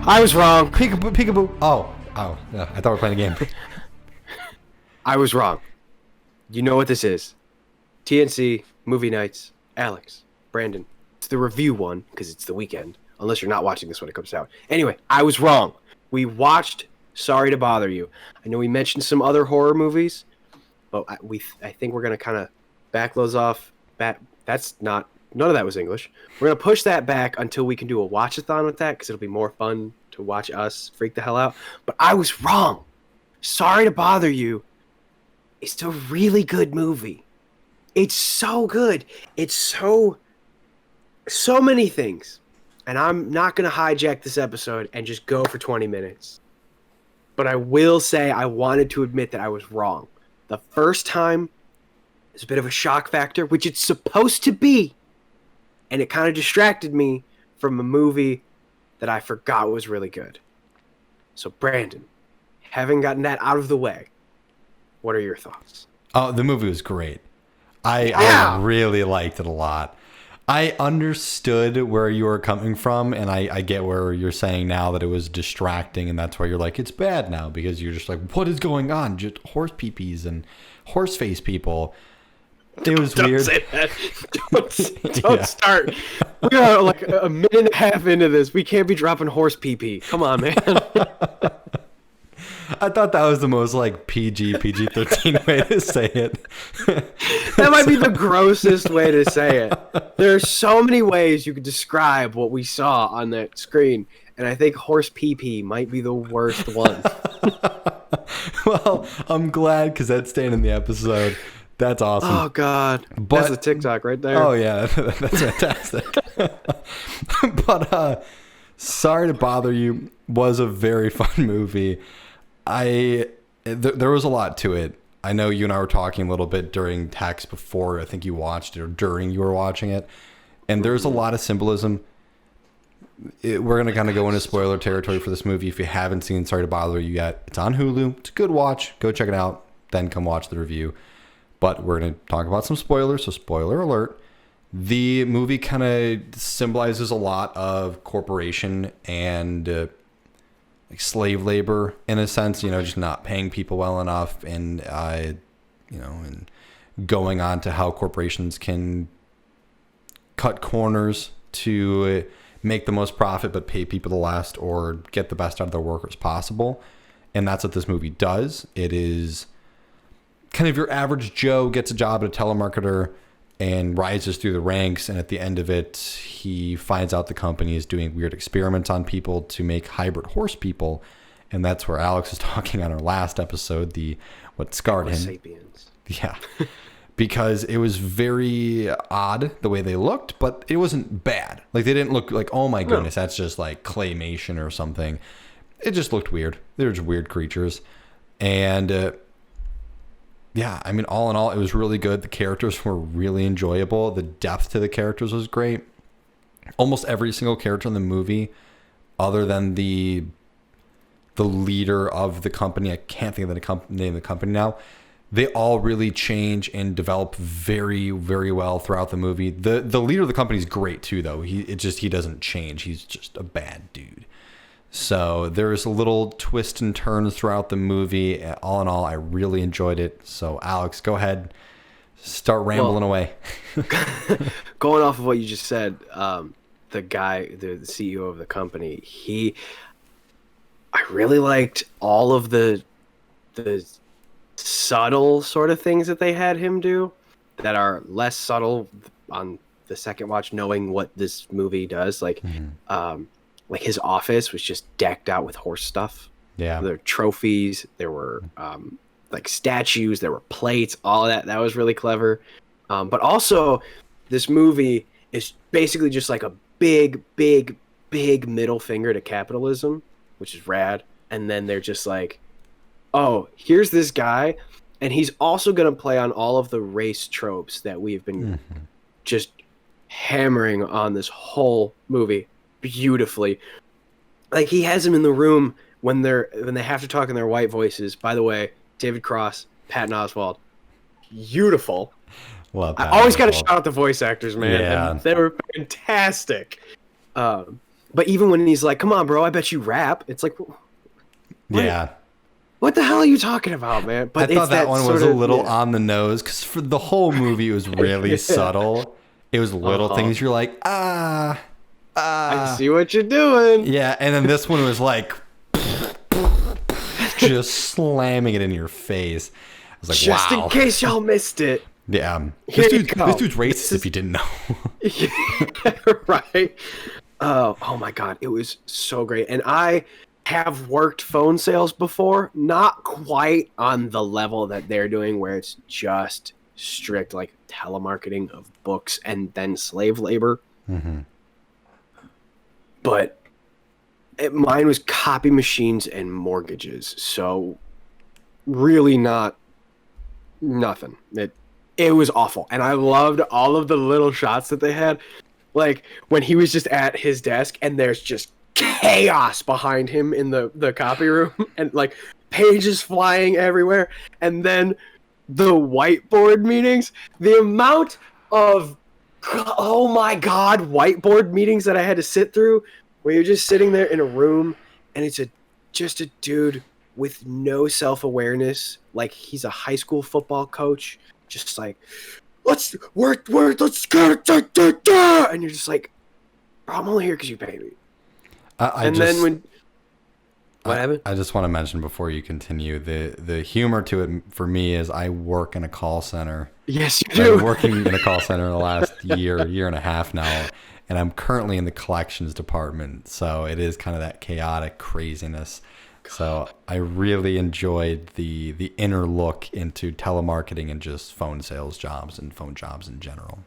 I was wrong. Peekaboo, peekaboo. Oh, yeah, I thought we were playing a game. I was wrong. You know what this is. TNC, movie nights, Alex, Brandon. It's the review one, because it's the weekend. Unless you're not watching this when it comes out. Anyway, I was wrong. We watched Sorry to Bother You. I know we mentioned some other horror movies, but I think we're going to kind of back those off. None of that was English. We're going to push that back until we can do a watch-a-thon with that, because it'll be more fun to watch us freak the hell out. But I was wrong. Sorry to Bother You. It's a really good movie. It's so good. It's so many things. And I'm not going to hijack this episode and just go for 20 minutes. But I will say I wanted to admit that I was wrong. The first time is a bit of a shock factor, which it's supposed to be. And it kind of distracted me from a movie that I forgot was really good. So, Brandon, having gotten that out of the way, what are your thoughts? Oh, the movie was great. I really liked it a lot. I understood where you were coming from, and I get where you're saying now that it was distracting, and that's why you're like, it's bad now, because you're just like, what is going on? Just horse peepees and horse face people. It was weird. Don't say that. Don't start. We are like a minute and a half into this. We can't be dropping horse pee-pee. Come on, man. I thought that was the most like PG-13 way to say it. That might be the grossest way to say it. There are so many ways you could describe what we saw on that screen, and I think horse pee-pee might be the worst one. Well, I'm glad, because that's staying in the episode. That's awesome. Oh, God. That's a TikTok right there. Oh, yeah. That's fantastic. But Sorry to Bother You was a very fun movie. There was a lot to it. I know you and I were talking a little bit during text before I think you watched it, or during you were watching it. And there's a lot of symbolism. We're going to kind of go into spoiler territory for this movie. If you haven't seen Sorry to Bother You yet, it's on Hulu. It's a good watch. Go check it out. Then come watch the review. But we're going to talk about some spoilers, so spoiler alert. The movie kind of symbolizes a lot of corporation and like slave labor, in a sense, just not paying people well enough, and and going on to how corporations can cut corners to make the most profit but pay people the last, or get the best out of their workers possible. And that's what this movie does. It is kind of your average Joe gets a job at a telemarketer and rises through the ranks, and at the end of it, he finds out the company is doing weird experiments on people to make hybrid horse people, and that's where Alex was talking on our last episode, what scarred him. Sapiens. Yeah, because it was very odd the way they looked, but it wasn't bad. Like, they didn't look like, oh my goodness, that's just like claymation or something. It just looked weird. They were just weird creatures, and yeah, I mean, all in all, it was really good. The characters were really enjoyable. The depth to the characters was great. Almost every single character in the movie, other than the leader of the company, I can't think of the name of the company now, they all really change and develop very, very well throughout the movie. The leader of the company is great too, though. He doesn't change. He's just a bad dude. So there's a little twist and turns throughout the movie. All in all, I really enjoyed it. So Alex, go ahead, start rambling away. Going off of what you just said, the guy, the CEO of the company, I really liked all of the subtle sort of things that they had him do that are less subtle on the second watch, knowing what this movie does. Like, like his office was just decked out with horse stuff. Yeah. There were trophies. There were like statues. There were plates. All of that. That was really clever. But also, this movie is basically just like a big, big, big middle finger to capitalism, which is rad. And then they're just like, oh, here's this guy. And he's also going to play on all of the race tropes that we've been just hammering on this whole movie beautifully. Like, he has them in the room when they have to talk in their white voices. By the way, David Cross, Patton Oswalt, beautiful. I always got to shout out the voice actors, man. Yeah. And they were fantastic. But even when he's like, "Come on, bro, I bet you rap," it's like, Yeah. what the hell are you talking about, man? I But it's thought that one was sort a of, little on the nose because for the whole movie it was really yeah. subtle. It was little Uh-huh. things you're like, I see what you're doing. yeah. And then this one was like just slamming it in your face. I was like, Just in wow. case y'all missed it, Yeah. here you go. This dude's racist if you didn't know. Yeah, right. Oh my God, it was so great. And I have worked phone sales before, not quite on the level that they're doing, where it's just strict like telemarketing of books and then slave labor. Mm-hmm. But mine was copy machines and mortgages, so really not nothing. It was awful, and I loved all of the little shots that they had. Like when he was just at his desk and there's just chaos behind him in the copy room and like pages flying everywhere. And then the whiteboard meetings, the amount of, oh my God, whiteboard meetings that I had to sit through where you're just sitting there in a room and it's just a dude with no self-awareness. Like he's a high school football coach, just like, let's go, and you're just like, I'm only here because you pay me. Then when what happened? I just want to mention before you continue the humor to it for me is I work in a call center. Yes, you I've do. been working in a call center the last year and a half now, and I'm currently in the collections department. So it is kind of that chaotic craziness. So I really enjoyed the inner look into telemarketing and just phone sales jobs and phone jobs in general.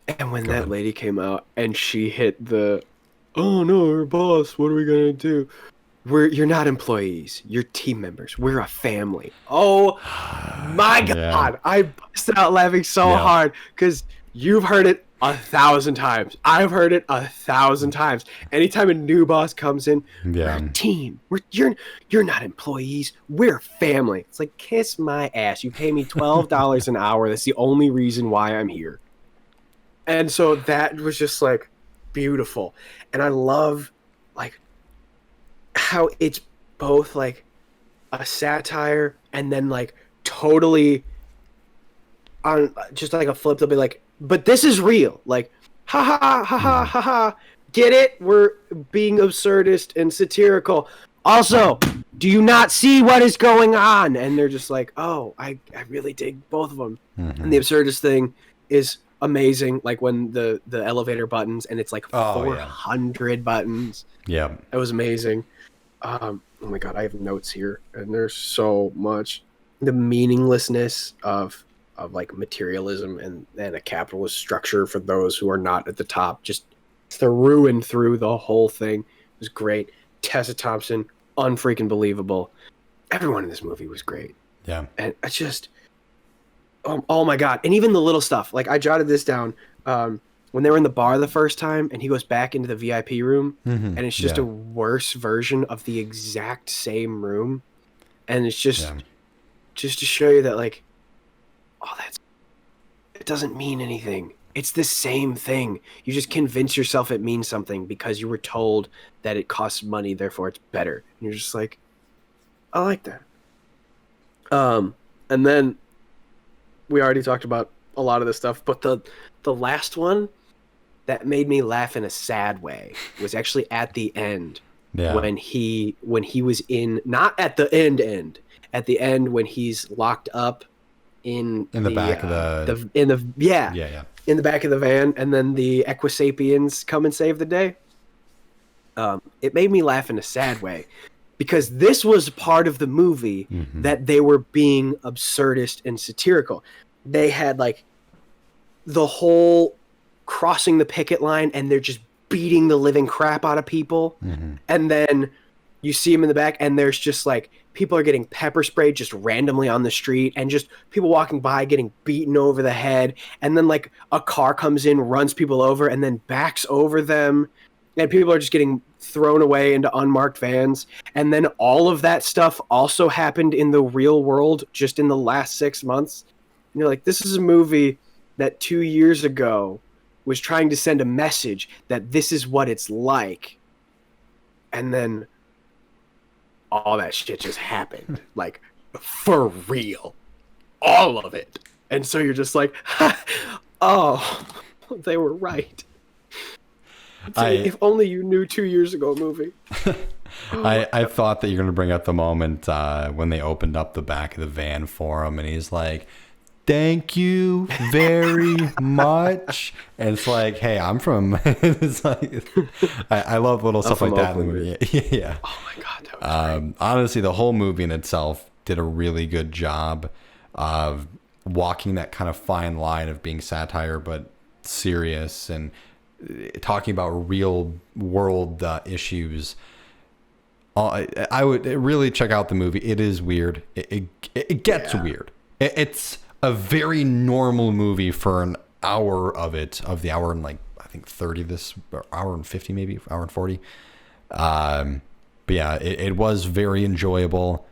And when that lady came out and she hit the, oh no, our boss, what are we gonna do? You're not employees, you're team members. We're a family. Oh my God, Yeah. I busted out laughing so Yeah. hard because you've heard it 1,000 times. I've heard it 1,000 times. Anytime a new boss comes in, Yeah. we're a team. You're not employees. We're family. It's like, kiss my ass. You pay me $12 an hour. That's the only reason why I'm here. And so that was just like beautiful. And I love like how it's both like a satire and then like totally on just like a flip. They'll be like, but this is real. Like, ha ha ha ha ha ha. Get it? We're being absurdist and satirical. Also, do you not see what is going on? And they're just like, oh, I really dig both of them. Mm-hmm. And the absurdist thing is amazing. Like when the elevator buttons and it's like 400 buttons. Yeah. That was amazing. Oh my God, I have notes here, and there's so much. The meaninglessness of like materialism and a capitalist structure for those who are not at the top, just through and through the whole thing. It was great. Tessa Thompson, unfreaking believable. Everyone in this movie was great. Yeah. And it's just, oh my God. And even the little stuff, like I jotted this down. When they were in the bar the first time and he goes back into the VIP room and it's just a worse version of the exact same room. And it's just to show you that like, oh, it doesn't mean anything. It's the same thing. You just convince yourself it means something because you were told that it costs money, therefore it's better. And you're just like, I like that. And then we already talked about a lot of this stuff, but the last one that made me laugh in a sad way was actually at the end when he was in, not at the end, at the end when he's locked up in the back of in the back of the van, and then the Equisapiens come and save the day. It made me laugh in a sad way because this was part of the movie that they were being absurdist and satirical. They had like the whole crossing the picket line and they're just beating the living crap out of people. And then you see them in the back and there's just like people are getting pepper sprayed just randomly on the street and just people walking by getting beaten over the head. And then like a car comes in, runs people over and then backs over them. And people are just getting thrown away into unmarked vans. And then all of that stuff also happened in the real world just in the last 6 months. And you're like, this is a movie that 2 years ago was trying to send a message that this is what it's like, and then all that shit just happened, like for real, all of it. And so you're just like, oh, they were right. If only you knew 2 years ago movie. I thought that you're going to bring up the moment when they opened up the back of the van for him, and he's like, "Thank you very much." And it's like, hey, I'm from. It's like, I love little stuff like that in the movie. Yeah. Oh my god, that was great. Honestly, the whole movie in itself did a really good job of walking that kind of fine line of being satire but serious, and talking about real world issues. I would really check out the movie. It is weird. It gets weird. It's a very normal movie for an hour of the hour and like I think 30 or hour and 50 maybe hour and 40. But yeah, it was very enjoyable.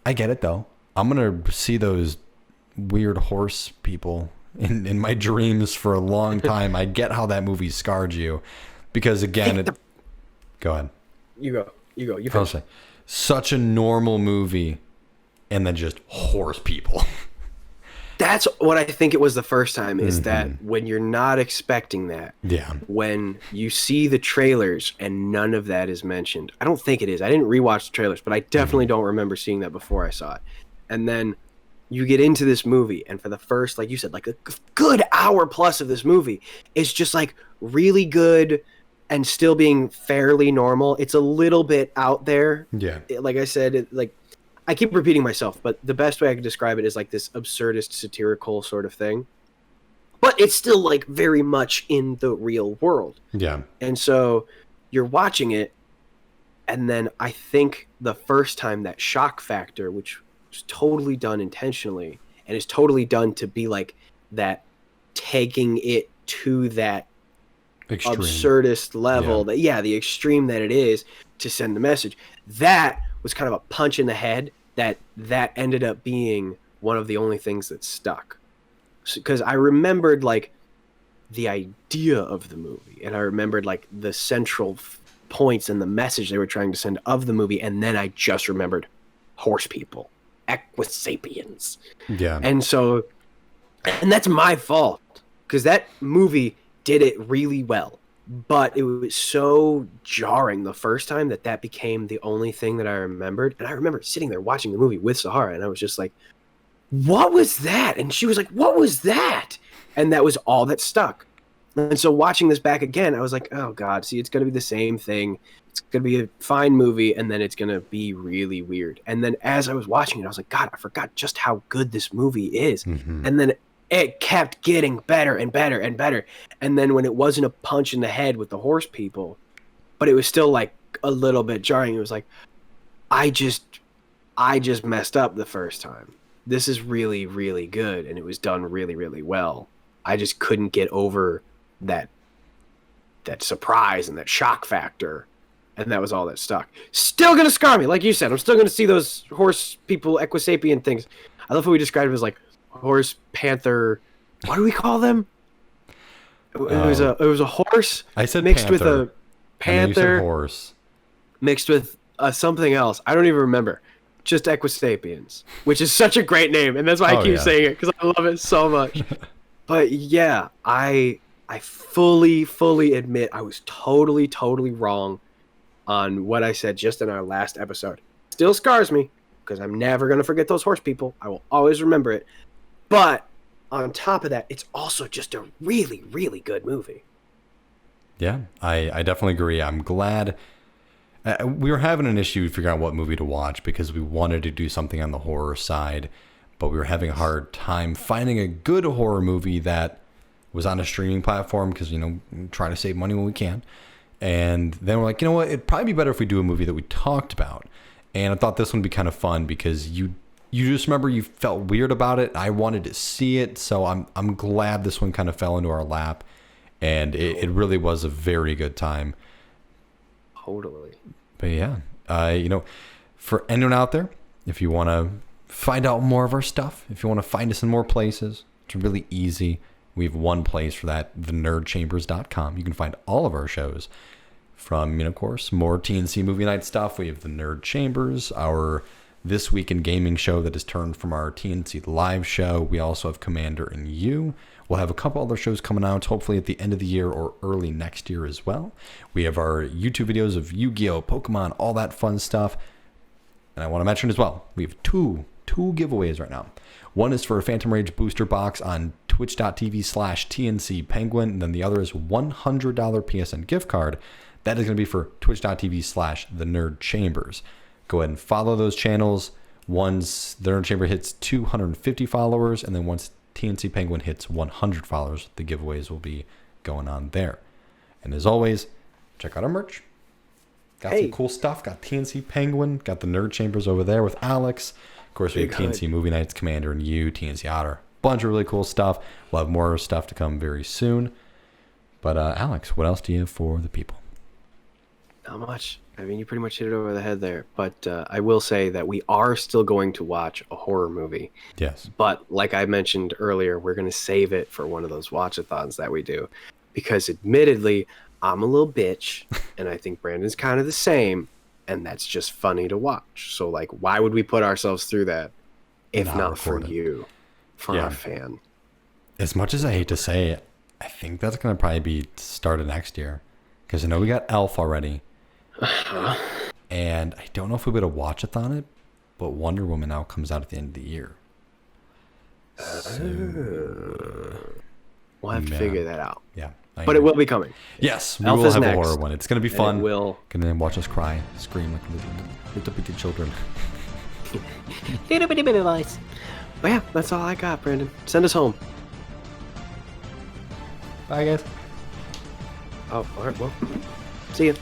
I get it though. I'm gonna see those weird horse people in my dreams for a long time. I get how that movie scarred you, because again, go ahead. You go. You I'll finish. say, such a normal movie, and then just horse people. That's what I think it was the first time, is that when you're not expecting that, Yeah. when you see the trailers and none of that is mentioned. I don't think it is. I didn't rewatch the trailers, but I definitely don't remember seeing that before I saw it. And then you get into this movie, and for the first, like you said, like a good hour plus of this movie is just like really good and still being fairly normal. It's a little bit out there. Yeah. Like I said, like I keep repeating myself, but the best way I could describe it is like this absurdist satirical sort of thing. But it's still like very much in the real world. Yeah. And so you're watching it, and then I think the first time that shock factor, which was totally done intentionally and is totally done to be like that, taking it to that Extreme. absurdist level, the extreme that it is, to send the message, that was kind of a punch in the head that ended up being one of the only things that stuck. Because I remembered like the idea of the movie, and I remembered like the central points and the message they were trying to send of the movie, and then I just remembered horse people, equisapiens. Yeah. And so, and that's my fault, because that movie did it really well, but it was so jarring the first time that became the only thing that I remembered. And I remember sitting there watching the movie with Sahara, and I was just like, what was that? And she was like, what was that? And that was all that stuck. And so watching this back again, I was like, oh god, see, it's going to be the same thing. It's going to be a fine movie, and then it's going to be really weird. And then as I was watching it, I was like, god, I forgot just how good this movie is. And then it kept getting better and better and better. And then when it wasn't a punch in the head with the horse people, but it was still like a little bit jarring, it was like, I just messed up the first time. This is really, really good, and it was done really, really well. I just couldn't get over that surprise and that shock factor, and that was all that stuck. Still gonna scar me, like you said. I'm still gonna see those horse people, equisapien things. I love how we described it as like horse, panther. What do we call them? It was a horse. I said mixed panther, with a and then you panther said horse. mixed with something else. I don't even remember. Just equisapiens, which is such a great name, and that's why I keep saying it, because I love it so much. But yeah, I fully admit I was totally wrong on what I said just in our last episode. Still scars me, because I'm never going to forget those horse people. I will always remember it. But on top of that, it's also just a really, really good movie. Yeah, I definitely agree. I'm glad. We were having an issue figuring out what movie to watch, because we wanted to do something on the horror side, but we were having a hard time finding a good horror movie that was on a streaming platform, because, you know, we try to save money when we can. And then we're like, you know what, it'd probably be better if we do a movie that we talked about. And I thought this one would be kind of fun, because you just remember you felt weird about it. I wanted to see it, so I'm glad this one kind of fell into our lap, and it really was a very good time. Totally. But yeah, you know, for anyone out there, if you want to find out more of our stuff, if you want to find us in more places, it's really easy. We have one place for that, thenerdchambers.com. You can find all of our shows from, of course, more TNC movie night stuff. We have the Nerd Chambers, our This Week in Gaming show that is turned from our TNC live show. We also have Commander and You. We'll have a couple other shows coming out, hopefully at the end of the year or early next year as well. We have our YouTube videos of Yu-Gi-Oh!, Pokemon, all that fun stuff. And I want to mention as well, we have two giveaways right now. One is for a Phantom Rage booster box on twitch.tv/TNC Penguin, and then the other is $100 PSN gift card. That is going to be for twitch.tv/The Nerd Chambers. Go ahead and follow those channels. Once The Nerd Chamber hits 250 followers, and then once TNC Penguin hits 100 followers, the giveaways will be going on there. And as always, check out our merch. Got some cool stuff. Got TNC Penguin. Got the Nerd Chambers over there with Alex. Of course, we have TNC Movie Nights, Commander and You, TNC Otter. Bunch of really cool stuff. We'll have more stuff to come very soon. But Alex, what else do you have for the people? Not much. I mean, you pretty much hit it over the head there. But I will say that we are still going to watch a horror movie. Yes. But like I mentioned earlier, we're going to save it for one of those watch-a-thons that we do. Because admittedly, I'm a little bitch, and I think Brandon's kind of the same, and that's just funny to watch. So, like, why would we put ourselves through that if not for you, for our fan? As much as I hate to say it, I think that's going to probably be start of next year. Because I know we got Elf already. And I don't know if we'll be able to watch-a-thon it, but Wonder Woman now comes out at the end of the year. So, we'll have to figure that out. Yeah. But it will be coming. Yes, we Elf will is have next, a horror one. It's going to be fun. It will. Gonna watch us cry, scream like little bitty children. Little bitty voice. But yeah, that's all I got, Brandon. Send us home. Bye, guys. Oh, all right. Well, see ya.